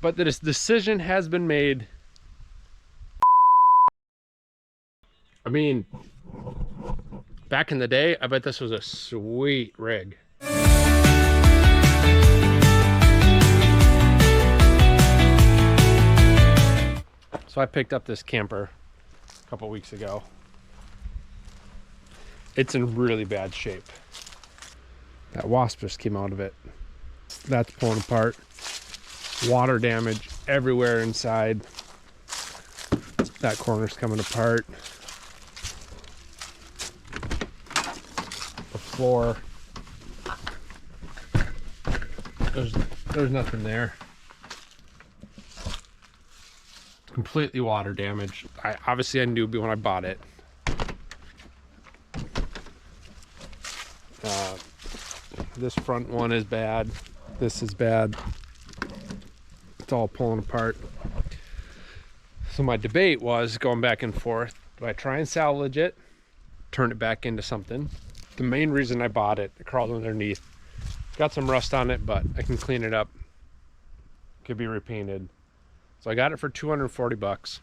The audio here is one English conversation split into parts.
but this decision has been made. I mean, back in the day, I bet this was a sweet rig. So I picked up this camper a couple weeks ago. It's in really bad shape. That wasp just came out of it. That's pulling apart. Water damage everywhere inside. That corner's coming apart. The floor. There's nothing there. Completely water damaged. Obviously I knew when I bought it. This front one is bad. This is bad. It's all pulling apart. So my debate was going back and forth. Do I try and salvage it? Turn it back into something? The main reason I bought it, it crawled underneath. Got some rust on it, but I can clean it up. Could be repainted. So I got it for 240 bucks,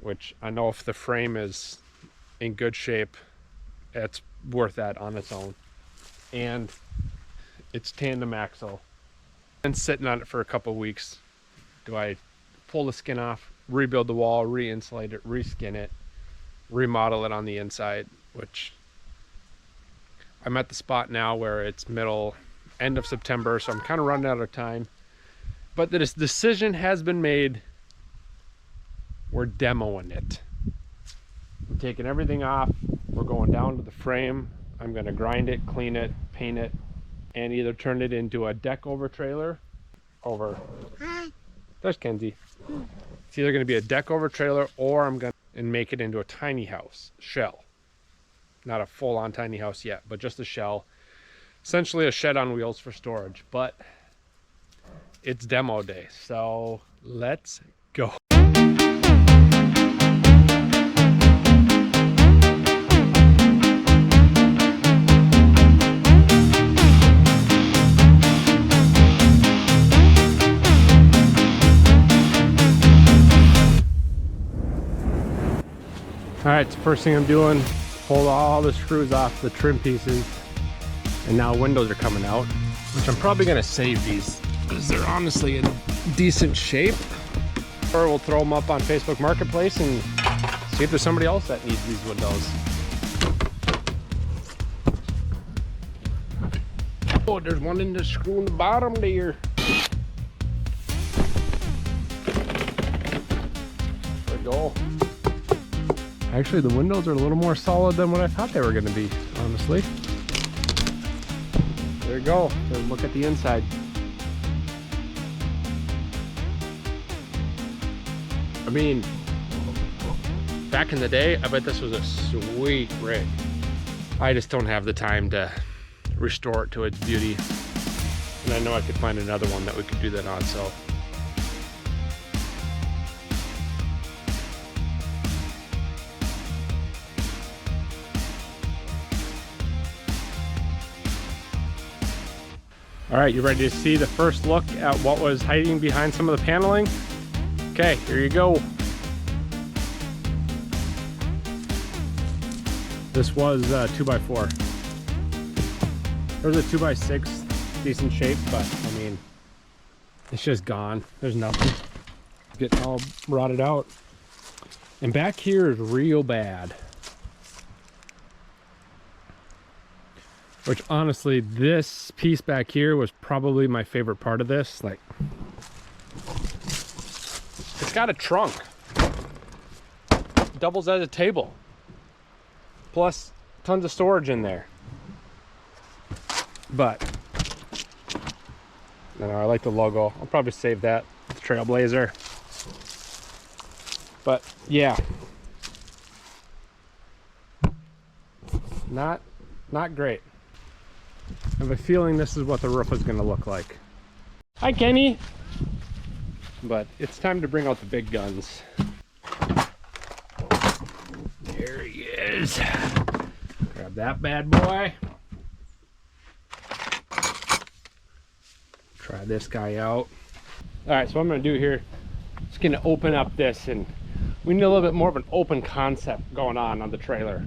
which I know if the frame is in good shape, it's worth that on its own. And it's tandem axle. Been sitting on it for a couple weeks. Do I pull the skin off, rebuild the wall, re-insulate it, reskin it, remodel it on the inside, which I'm at the spot now where it's end of September, so I'm kind of running out of time. But this decision has been made. We're demoing it. I'm taking everything off. We're going down to the frame. I'm going to grind it, clean it, paint it, and either turn it into a deck over trailer. There's Kenzie. It's either going to be a deck over trailer, or I'm going to make it into a tiny house shell. Not a full-on tiny house yet, but just a shell. Essentially a shed on wheels for storage. But it's demo day, so let's go. All right, so first thing I'm doing, pull all the screws off the trim pieces, and now windows are coming out, which I'm probably gonna save these because they're honestly in decent shape. Or we'll throw them up on Facebook Marketplace and see if there's somebody else that needs these windows. Oh, there's one in the screw in the bottom there. There we go. Actually, the windows are a little more solid than what I thought they were going to be, honestly. There you go. So look at the inside. I mean, back in the day, I bet this was a sweet rig. I just don't have the time to restore it to its beauty. And I know I could find another one that we could do that on, so. All right, you ready to see the first look at what was hiding behind some of the paneling? Okay, here you go. This was 2x4. There's a 2x6, decent shape, but I mean, it's just gone. There's nothing. It's getting all rotted out. And back here is real bad. Which honestly, this piece back here was probably my favorite part of this. Like, it's got a trunk. Doubles as a table. Plus tons of storage in there. But, I don't know, I like the logo. I'll probably save that. It's Trailblazer. But yeah. Not great. I have a feeling this is what the roof is going to look like. Hi, Kenny. But it's time to bring out the big guns. There he is. Grab that bad boy. Try this guy out. All right, so what I'm gonna do here, just gonna open up this, and we need a little bit more of an open concept going on the trailer.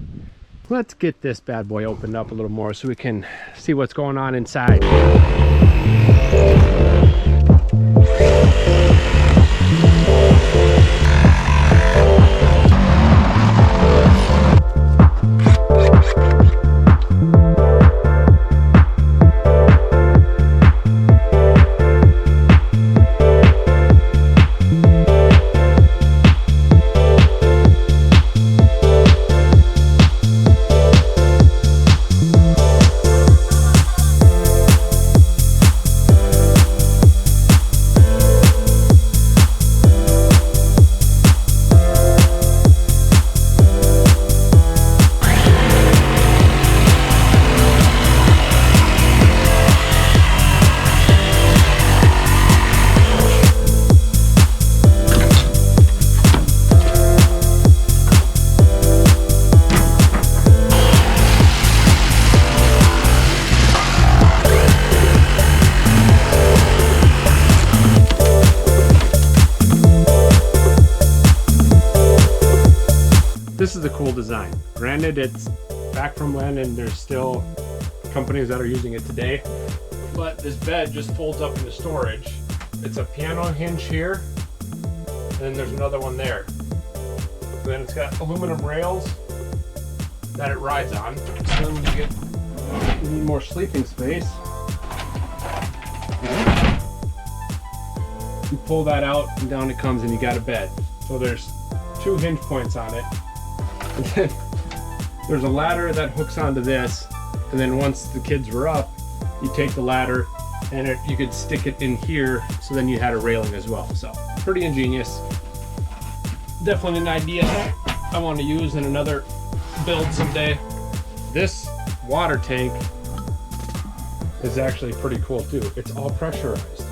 Let's get this bad boy opened up a little more so we can see what's going on inside. This is a cool design. Granted, it's back from when, and there's still companies that are using it today, but this bed just folds up into storage. It's a piano hinge here, and then there's another one there. And then it's got aluminum rails that it rides on. So then when you need more sleeping space, you pull that out and down it comes, and you got a bed. So there's 2 hinge points on it. And then there's a ladder that hooks onto this, and then once the kids were up, you take the ladder and you could stick it in here, so then you had a railing as well. So pretty ingenious. Definitely an idea I want to use in another build someday. This water tank is actually pretty cool too. It's all pressurized.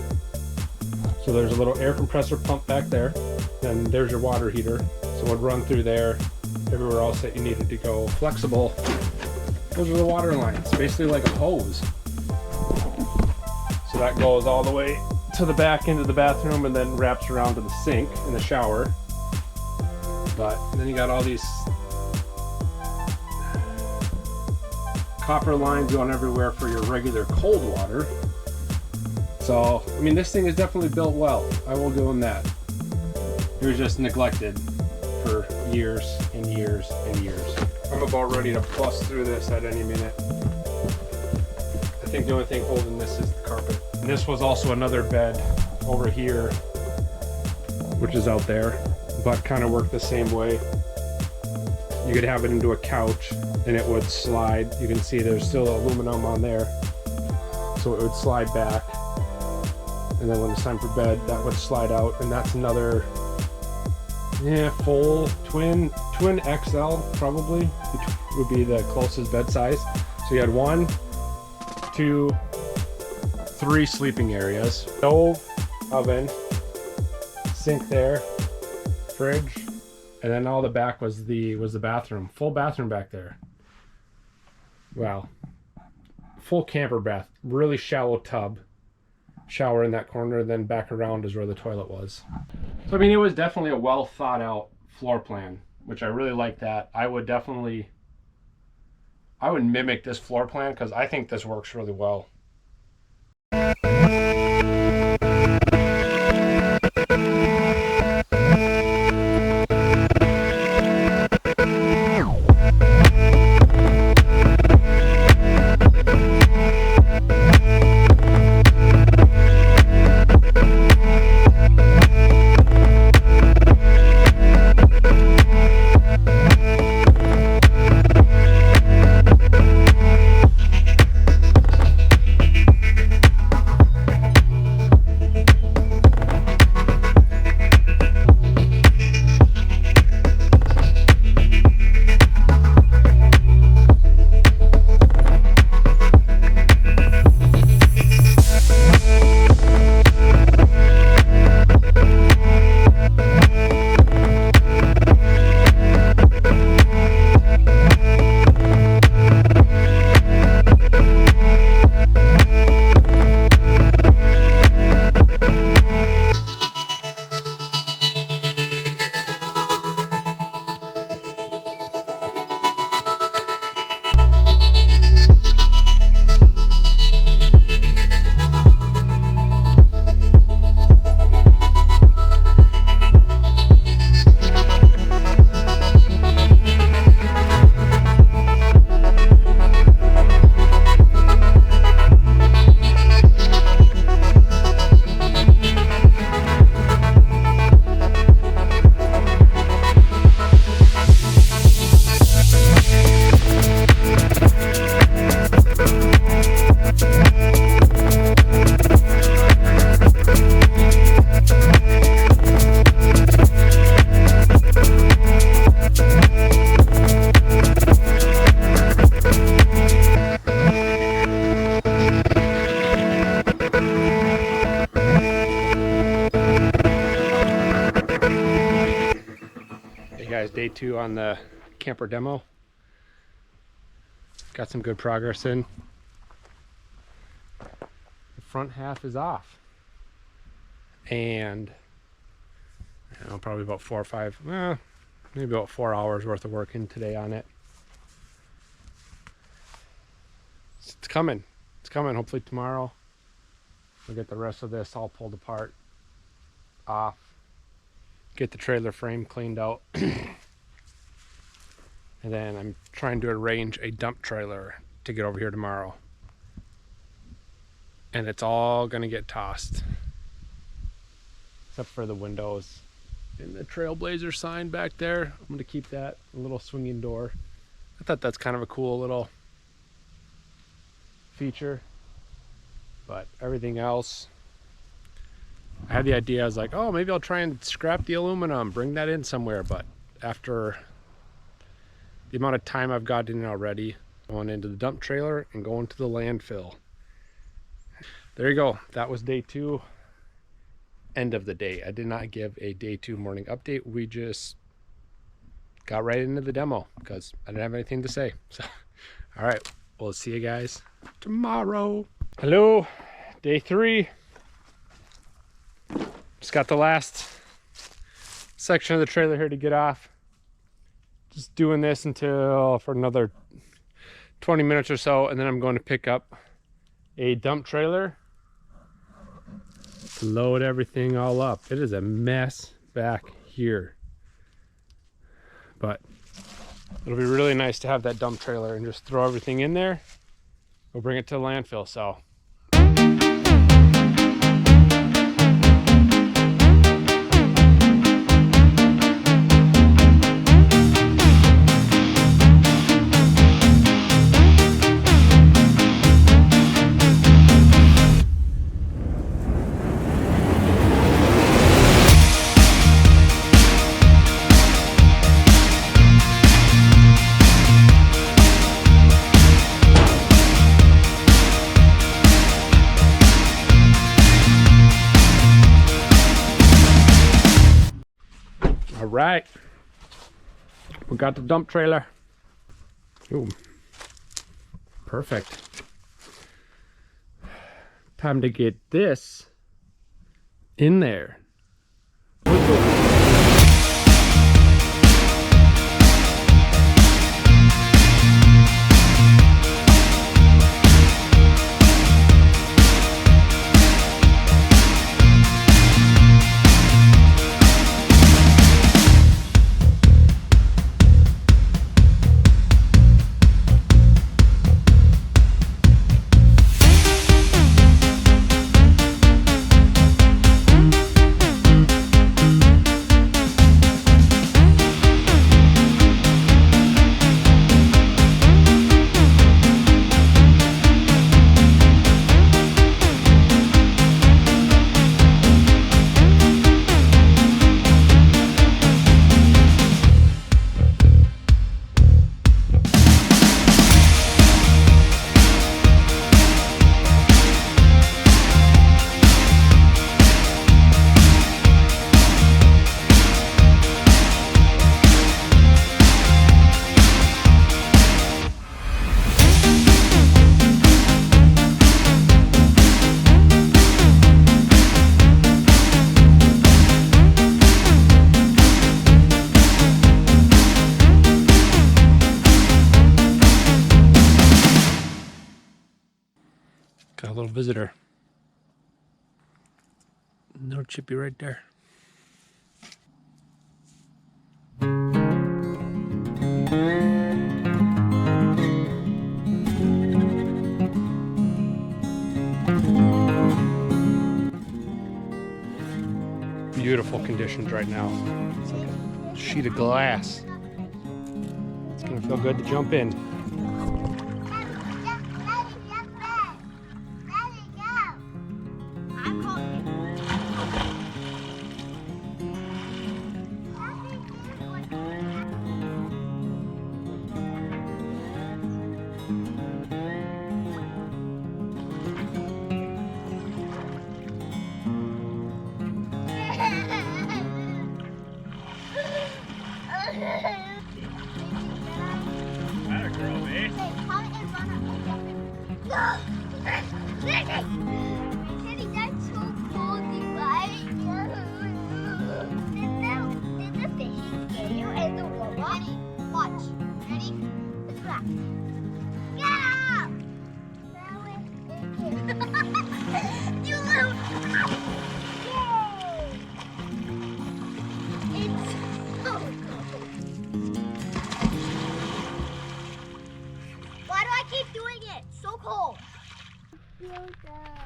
So there's a little air compressor pump back there, and there's your water heater. So it would run through there, everywhere else that you needed to go. Flexible. Those are the water lines, basically like a hose. So that goes all the way to the back into the bathroom and then wraps around to the sink in the shower. But then you got all these copper lines going everywhere for your regular cold water. So, I mean, this thing is definitely built well. I will give them that. It was just neglected for years and years and years. I'm about ready to bust through this at any minute. I think the only thing holding this is the carpet. And this was also another bed over here, which is out there, but kind of worked the same way. You could have it into a couch and it would slide. You can see there's still aluminum on there, so it would slide back. And then when it's time for bed, that would slide out, and that's another full twin XL probably would be the closest bed size. So you had 1, 2, 3 sleeping areas, stove, oven, sink there, fridge, and then all the back was the bathroom. Full bathroom back there. Wow. Full camper bath, really shallow tub. Shower in that corner, then back around is where the toilet was. So I mean, it was definitely a well thought out floor plan, which I really like that. I would mimic this floor plan because I think this works really well. guys, day 2 on the camper demo. Got some good progress in. The front half is off. And I don't know, probably about 4 or 5, maybe about 4 hours worth of work in today on it. It's coming. It's coming. Hopefully tomorrow we'll get the rest of this all pulled apart, off, get the trailer frame cleaned out. And then I'm trying to arrange a dump trailer to get over here tomorrow. And it's all gonna get tossed, except for the windows and the Trailblazer sign back there. I'm gonna keep that, a little swinging door. I thought that's kind of a cool little feature, but everything else, I had the idea, I was like, oh, maybe I'll try and scrap the aluminum, bring that in somewhere, but after the amount of time I've got in already, going into the dump trailer and going to the landfill. There you go. That was day 2, end of the day. I did not give a day 2 morning update. We just got right into the demo because I didn't have anything to say. So, all right, we'll see you guys tomorrow. Hello, day 3. Just got the last section of the trailer here to get off. Just doing this until for another 20 minutes or so, and then I'm going to pick up a dump trailer to load everything all up. It is a mess back here, but it'll be really nice to have that dump trailer and just throw everything in there. We'll bring it to the landfill. So right, we got the dump trailer. Ooh, perfect. Time to get this in there. Got a little visitor. No Chippy right there. Beautiful conditions right now. It's like a sheet of glass. It's gonna feel good to jump in.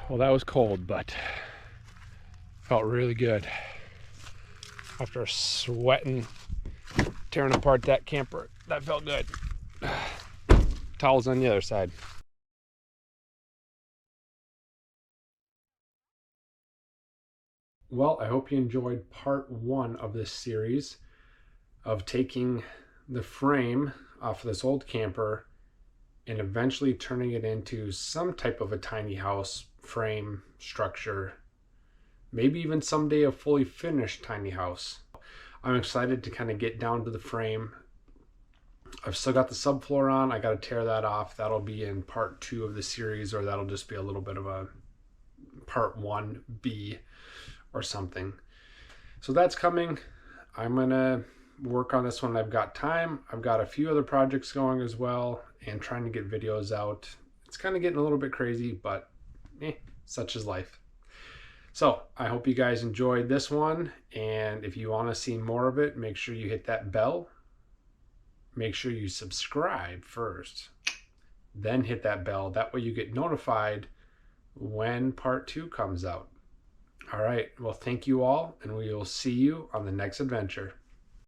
Well, that was cold, but felt really good after sweating, tearing apart that camper. That felt good. Towels on the other side. Well, I hope you enjoyed part 1 of this series of taking the frame off of this old camper and eventually turning it into some type of a tiny house frame structure, maybe even someday a fully finished tiny house. I'm excited to kind of get down to the frame. I've still got the subfloor on. I got to tear that off. That'll be in part 2 of the series, or that'll just be a little bit of a part 1B or something. So that's coming. I'm gonna work on this when I've got time. I've got a few other projects going as well and trying to get videos out. It's kind of getting a little bit crazy, but such is life. So I hope you guys enjoyed this one, and if you want to see more of it, make sure you hit that bell. Make sure you subscribe first, then hit that bell. That way you get notified when part 2 comes out. All right, well, thank you all, and we will see you on the next adventure.